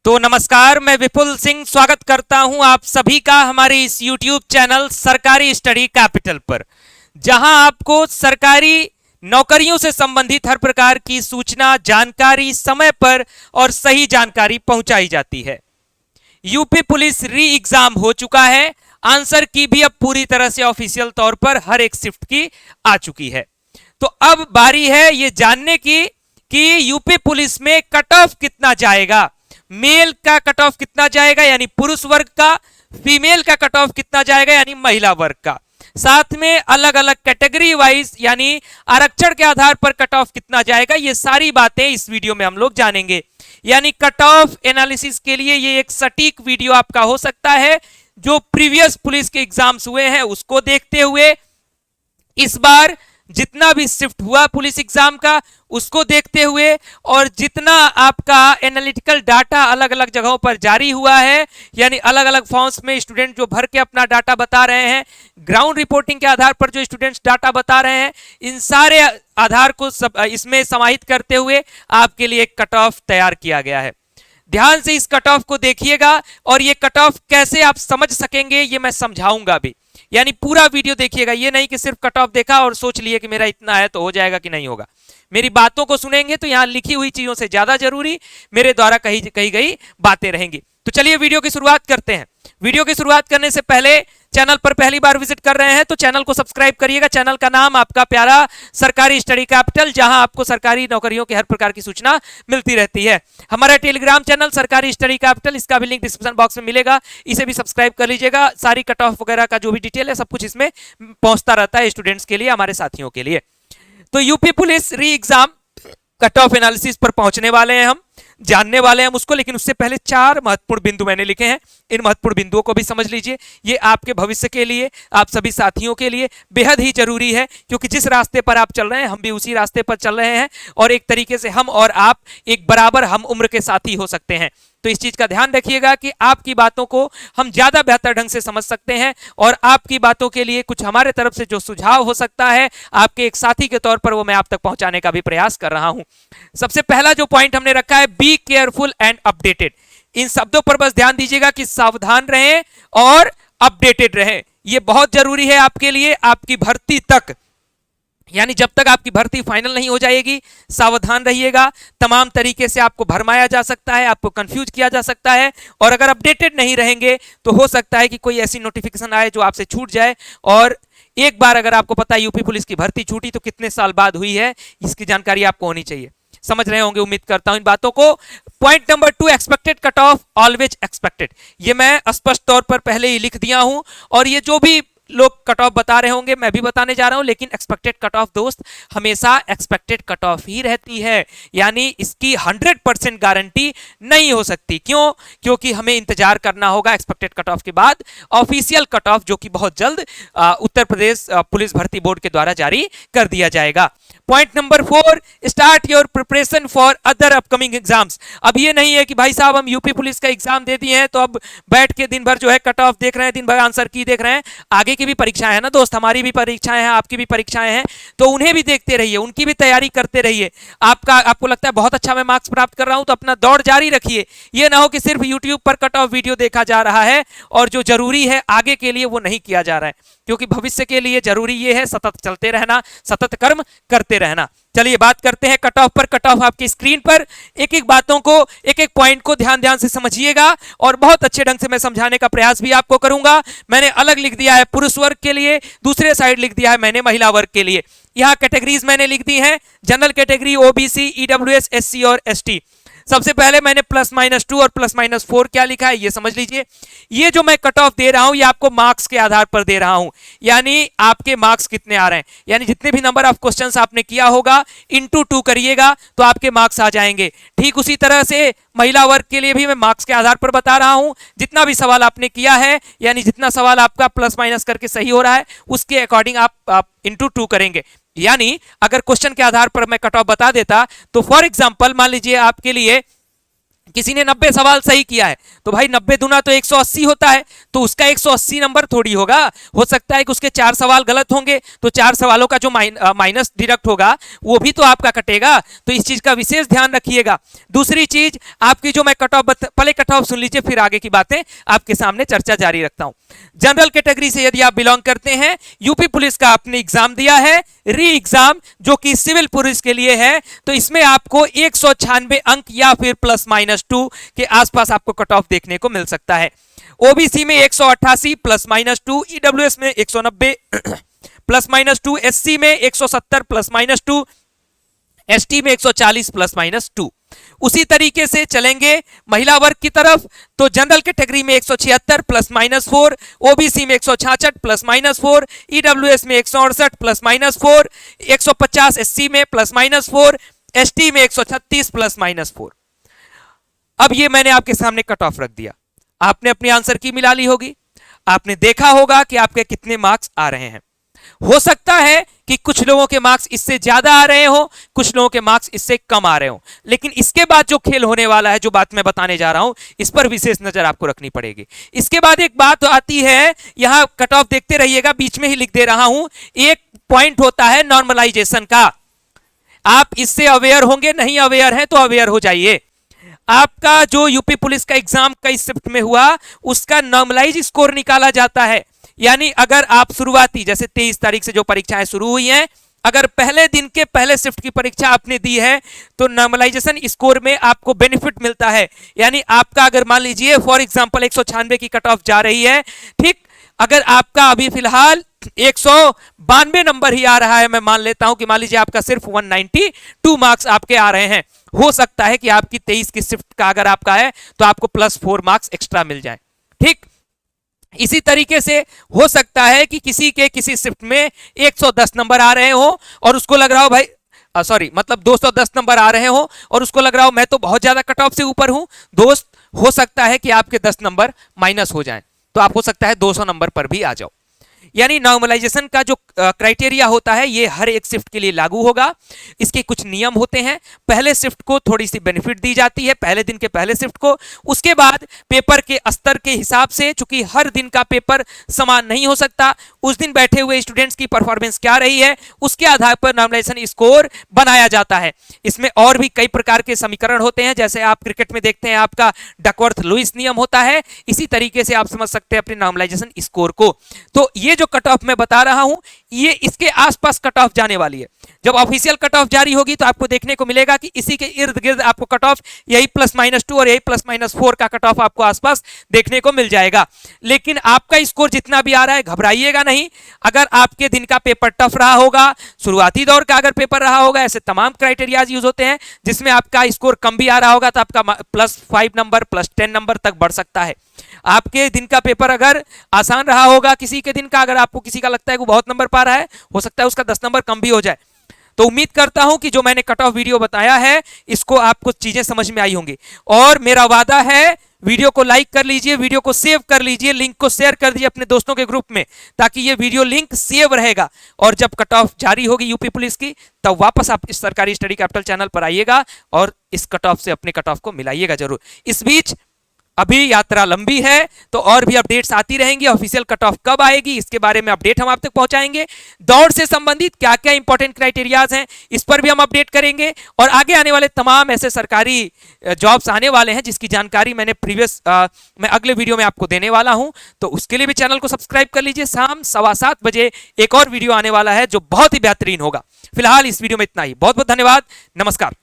तो नमस्कार, मैं विपुल सिंह स्वागत करता हूं आप सभी का हमारे इस YouTube चैनल सरकारी स्टडी कैपिटल पर, जहां आपको सरकारी नौकरियों से संबंधित हर प्रकार की सूचना, जानकारी समय पर और सही जानकारी पहुंचाई जाती है। यूपी पुलिस री एग्जाम हो चुका है। आंसर की भी अब पूरी तरह से ऑफिशियल तौर पर हर एक शिफ्ट की आ चुकी है। तो अब बारी है ये जानने की कि यूपी पुलिस में कट ऑफ कितना जाएगा। मेल का कट ऑफ कितना जाएगा यानी पुरुष वर्ग का, फीमेल का कट ऑफ कितना जाएगा यानी महिला वर्ग का, साथ में अलग अलग कैटेगरी वाइज यानी आरक्षण के आधार पर कट ऑफ कितना जाएगा। ये सारी बातें इस वीडियो में हम लोग जानेंगे। यानी कट ऑफ एनालिसिस के लिए ये एक सटीक वीडियो आपका हो सकता है। जो प्रीवियस पुलिस के एग्जाम्स हुए हैं उसको देखते हुए, इस बार जितना भी शिफ्ट हुआ पुलिस एग्जाम का उसको देखते हुए, और जितना आपका एनालिटिकल डाटा अलग अलग जगहों पर जारी हुआ है, यानी अलग अलग फॉर्म्स में स्टूडेंट जो भर के अपना डाटा बता रहे हैं, ग्राउंड रिपोर्टिंग के आधार पर जो स्टूडेंट्स डाटा बता रहे हैं, इन सारे आधार को इसमें समाहित करते हुए आपके लिए एक कट ऑफ तैयार किया गया है। ध्यान से इस कट ऑफ को देखिएगा और ये कट ऑफ कैसे आप समझ सकेंगे ये मैं समझाऊंगा भी। यानी पूरा वीडियो देखिएगा, ये नहीं कि सिर्फ कट ऑफ देखा और सोच लिए कि मेरा इतना है तो हो जाएगा कि नहीं होगा। मेरी बातों को सुनेंगे तो यहां लिखी हुई चीजों से ज्यादा जरूरी मेरे द्वारा कही गई बातें रहेंगी। तो चलिए वीडियो की शुरुआत करते हैं। वीडियो की शुरुआत करने से पहले चैनल पर पहली बार विजिट कर रहे हैं तो चैनल को सब्सक्राइब करिएगा। चैनल का नाम आपका प्यारा सरकारी स्टडी कैपिटल, जहां आपको सरकारी नौकरियों की हर प्रकार की सूचना मिलती रहती है। हमारा टेलीग्राम चैनल सरकारी स्टडी कैपिटल, इसका भी लिंक डिस्क्रिप्शन बॉक्स में मिलेगा, इसे भी सब्सक्राइब कर लीजिएगा। सारी कट ऑफ वगैरह का जो भी डिटेल है सब कुछ इसमें पहुंचता रहता है स्टूडेंट्स के लिए, हमारे साथियों के लिए। तो यूपी पुलिस री एग्जाम कट ऑफ एनालिसिस पर पहुंचने वाले हैं, हम जानने वाले हैं हम उसको, लेकिन उससे पहले 4 महत्वपूर्ण बिंदु मैंने लिखे हैं। इन महत्वपूर्ण बिंदुओं को भी समझ लीजिए। ये आपके भविष्य के लिए, आप सभी साथियों के लिए बेहद ही जरूरी है, क्योंकि जिस रास्ते पर आप चल रहे हैं हम भी उसी रास्ते पर चल रहे हैं, और एक तरीके से हम और आप एक बराबर हम उम्र के साथी हो सकते हैं। तो इस चीज का ध्यान रखिएगा कि आपकी बातों को हम ज्यादा बेहतर ढंग से समझ सकते हैं, और आपकी बातों के लिए कुछ हमारे तरफ से जो सुझाव हो सकता है आपके एक साथी के तौर पर, वो मैं आप तक पहुंचाने का भी प्रयास कर रहा हूं। सबसे पहला जो पॉइंट हमने रखा है, बी केयरफुल एंड अपडेटेड। इन शब्दों पर बस ध्यान दीजिएगा कि सावधान रहें और अपडेटेड रहें। यह बहुत जरूरी है आपके लिए, आपकी भर्ती तक, यानी जब तक आपकी भर्ती फाइनल नहीं हो जाएगी सावधान रहिएगा। तमाम तरीके से आपको भरमाया जा सकता है, आपको कंफ्यूज किया जा सकता है, और अगर अपडेटेड नहीं रहेंगे तो हो सकता है कि कोई ऐसी नोटिफिकेशन आए जो आपसे छूट जाए। और एक बार अगर आपको पता है यूपी पुलिस की भर्ती छूटी तो कितने साल बाद हुई है, इसकी जानकारी आपको होनी चाहिए। समझ रहे होंगे, उम्मीद करता हूं इन बातों को। Point number 2, expected cut off always expected. ये मैं स्पष्ट तौर पर पहले ही लिख दिया हूं, और ये जो भी लोग कट ऑफ बता रहे होंगे मैं भी बताने जा रहा हूं, लेकिन एक्सपेक्टेड कट ऑफ दोस्त हमेशा एक्सपेक्टेड कट ऑफ ही रहती है, यानी इसकी 100% गारंटी नहीं हो सकती। क्यों? क्योंकि हमें इंतजार करना होगा एक्सपेक्टेड कट ऑफ के बाद ऑफिशियल कट ऑफ, जो कि बहुत जल्द उत्तर प्रदेश पुलिस भर्ती बोर्ड के द्वारा जारी कर दिया जाएगा। Point number 4, start your preparation for other upcoming exams. अब ये नहीं है कि भाई साहब हम यूपी पुलिस का एग्जाम दे दिए हैं तो अब बैठ के दिन भर जो है कट ऑफ देख रहे हैं, दिन भर आंसर की देख रहे हैं। आगे की भी परीक्षाएं हैं ना दोस्त, हमारी भी परीक्षाएं हैं, आपकी भी परीक्षाएं हैं, तो उन्हें भी देखते रहिए, उनकी भी तैयारी करते रहिए। आपको लगता है बहुत अच्छा मैं मार्क्स प्राप्त कर रहा हूं तो अपना दौड़ जारी रखिए। यह ना हो कि सिर्फ यूट्यूब पर कट ऑफ वीडियो देखा जा रहा है और जो जरूरी है आगे के लिए वो नहीं किया जा रहा है, क्योंकि भविष्य के लिए जरूरी ये है सतत चलते रहना, सतत कर्म करते रहना। चलिए बात करते हैं कट ऑफ पर। कट ऑफ आपकी स्क्रीन पर, एक एक बातों को, एक एक पॉइंट को ध्यान से समझिएगा, और बहुत अच्छे ढंग से मैं समझाने का प्रयास भी आपको करूंगा। मैंने अलग लिख दिया है पुरुष वर्ग के लिए, दूसरे साइड लिख दिया है मैंने महिला वर्ग के लिए। यहां कैटेगरीज मैंने लिख दी हैं, general category, OBC, EWS, SC और एसटी। सबसे पहले मैंने +-2 और +-4 क्या लिखा है ये समझ लीजिए। ये जो मैं कट ऑफ दे रहा हूं ये आपको मार्क्स के आधार पर दे रहा हूं, यानी आपके मार्क्स कितने आ रहे हैं, यानी जितने भी नंबर ऑफ क्वेश्चंस आपने किया होगा इंटू 2 करिएगा तो आपके मार्क्स आ जाएंगे। ठीक उसी तरह से महिला वर्ग के लिए भी मैं मार्क्स के आधार पर बता रहा हूं, जितना भी सवाल आपने किया है, यानी जितना सवाल आपका +- करके सही हो रहा है उसके अकॉर्डिंग आप इंटू 2 करेंगे। यानी अगर क्वेश्चन के आधार पर मैं कट ऑफ बता देता तो फॉर एग्जांपल मान लीजिए आपके लिए किसी ने 90 सवाल सही किया है तो भाई 90 दूना तो 180 होता है, तो उसका 180 नंबर थोड़ी होगा। हो सकता है कि उसके 4 सवाल गलत होंगे, तो 4 सवालों का जो माइनस डिडक्ट होगा वो भी तो आपका कटेगा। तो इस चीज का विशेष ध्यान रखिएगा। दूसरी चीज आपकी जो मैं कट ऑफ, पहले कट ऑफ सुन लीजिए, फिर आगे की बातें आपके सामने चर्चा जारी रखता हूं। जनरल कैटेगरी से यदि आप बिलोंग करते हैं, यूपी पुलिस का आपने एग्जाम दिया है, री एग्जाम जो कि सिविल पुलिस के लिए है, तो इसमें आपको 196 अंक या फिर +-2 के आसपास आपको कट ऑफ देखने को मिल सकता है। ओबीसी में 188 +-2, ईडब्ल्यूएस में 190 +-2, एससी में 170 +-2, एसटी में 140 +-2। उसी तरीके से चलेंगे महिला वर्ग की तरफ, तो जनरल कैटेगरी में 176 +-4, ओबीसी में 166 +-4, ईडब्ल्यूएस में 168 +-4, 150 एससी में +-4, एसटी में 136 +-4। अब ये मैंने आपके सामने कट ऑफ रख दिया, आपने अपनी आंसर की मिला ली होगी, आपने देखा होगा कि आपके कितने मार्क्स आ रहे हैं। हो सकता है कि कुछ लोगों के मार्क्स इससे ज्यादा आ रहे हो, कुछ लोगों के मार्क्स इससे कम आ रहे हो, लेकिन इसके बाद जो खेल होने वाला है, जो बात मैं बताने जा रहा हूं, इस पर विशेष नजर आपको रखनी पड़ेगी। इसके बाद एक बात आती है, यहां कट ऑफ देखते रहिएगा, बीच में ही लिख दे रहा हूं, एक पॉइंट होता है नॉर्मलाइजेशन का। आप इससे अवेयर होंगे, नहीं अवेयर है तो अवेयर हो जाइए। आपका जो यूपी पुलिस का एग्जाम कई शिफ्ट में हुआ, उसका नॉर्मलाइज स्कोर निकाला जाता है। यानी अगर आप शुरुआती, जैसे 23 तारीख से जो परीक्षाएं शुरू हुई हैं, अगर पहले दिन के पहले शिफ्ट की परीक्षा आपने दी है तो नॉर्मलाइजेशन स्कोर में आपको बेनिफिट मिलता है। यानी आपका अगर मान लीजिए फॉर एग्जांपल 196 की कट ऑफ जा रही है, ठीक, अगर आपका अभी फिलहाल 192 नंबर ही आ रहा है, मैं मान लेता हूं कि मान लीजिए आपका सिर्फ 192 मार्क्स आपके आ रहे हैं, हो सकता है कि आपकी 23 की शिफ्ट का अगर आपका है तो आपको +4 मार्क्स एक्स्ट्रा मिल जाए। ठीक, इसी तरीके से हो सकता है कि किसी के किसी शिफ्ट में 110 नंबर आ रहे हो और उसको लग रहा हो भाई सॉरी मतलब 210 नंबर आ रहे हो और उसको लग रहा हो मैं तो बहुत ज्यादा कट ऑफ से ऊपर हूं। दोस्त, हो सकता है कि आपके 10 नंबर माइनस हो जाएं, तो आप हो सकता है 200 नंबर पर भी आ जाओ। यानी नॉर्मलाइजेशन का जो क्राइटेरिया होता है ये हर एक शिफ्ट के लिए लागू होगा। इसके कुछ नियम होते हैं। पहले शिफ्ट को थोड़ी सी बेनिफिट दी जाती है, पहले दिन के पहले शिफ्ट को। उसके बाद पेपर के स्तर के हिसाब से, चूंकि हर दिन का पेपर समान नहीं हो सकता, उस दिन बैठे हुए स्टूडेंट्स की परफॉर्मेंस क्या रही है उसके आधार पर नॉर्मलाइजेशन स्कोर बनाया जाता है। इसमें और भी कई प्रकार के समीकरण होते हैं, जैसे आप क्रिकेट में देखते हैं आपका डकवर्थ लुईस नियम होता है, इसी तरीके से आप समझ सकते हैं अपने नॉर्मलाइजेशन स्कोर को। तो ये जो कट ऑफ मैं बता रहा हूं, ये इसके आसपास कट ऑफ जाने वाली है। जब ऑफिशियल कट ऑफ जारी होगी तो आपको देखने को मिलेगा कि इसी के इर्द गिर्द आपको कट ऑफ यही +-2 और यही +-4 का कट ऑफ आपको आसपास देखने को मिल जाएगा। लेकिन आपका स्कोर जितना भी आ रहा है, घबराइएगा नहीं। अगर आपके दिन का पेपर टफ रहा होगा, शुरुआती दौर का अगर पेपर रहा होगा, ऐसे तमाम क्राइटेरियाज यूज होते हैं जिसमें आपका स्कोर कम भी आ रहा होगा, तो आपका +5 नंबर +10 नंबर तक बढ़ सकता है। आपके दिन का पेपर अगर आसान रहा होगा, किसी के दिन का, अगर आपको किसी का लगता है कि बहुत नंबर पा रहा है, हो सकता है उसका 10 नंबर कम भी हो जाए। तो उम्मीद करता हूं कि जो मैंने कट ऑफ वीडियो बताया है, इसको आपको चीजें समझ में आई होंगी। और मेरा वादा है, वीडियो को लाइक कर लीजिए, वीडियो को सेव कर लीजिए, लिंक को शेयर कर दीजिए अपने दोस्तों के ग्रुप में, ताकि ये वीडियो लिंक सेव रहेगा। और जब कट ऑफ जारी होगी यूपी पुलिस की, तब वापस आप इस सरकारी स्टडी कैपिटल चैनल पर आइएगा और इस कट ऑफ से अपने कट ऑफ को मिलाइएगा जरूर। इस बीच अभी यात्रा लंबी है, तो और भी अपडेट्स आती रहेंगी। ऑफिशियल कट ऑफ कब आएगी इसके बारे में अपडेट हम आप तक पहुंचाएंगे। दौड़ से संबंधित क्या क्या इंपॉर्टेंट क्राइटेरियाज हैं, इस पर भी हम अपडेट करेंगे। और आगे आने वाले तमाम ऐसे सरकारी जॉब्स आने वाले हैं जिसकी जानकारी मैंने मैं अगले वीडियो में आपको देने वाला हूं, तो उसके लिए भी चैनल को सब्सक्राइब कर लीजिए। शाम 7:15 बजे एक और वीडियो आने वाला है जो बहुत ही बेहतरीन होगा। फिलहाल इस वीडियो में इतना ही। बहुत बहुत धन्यवाद, नमस्कार।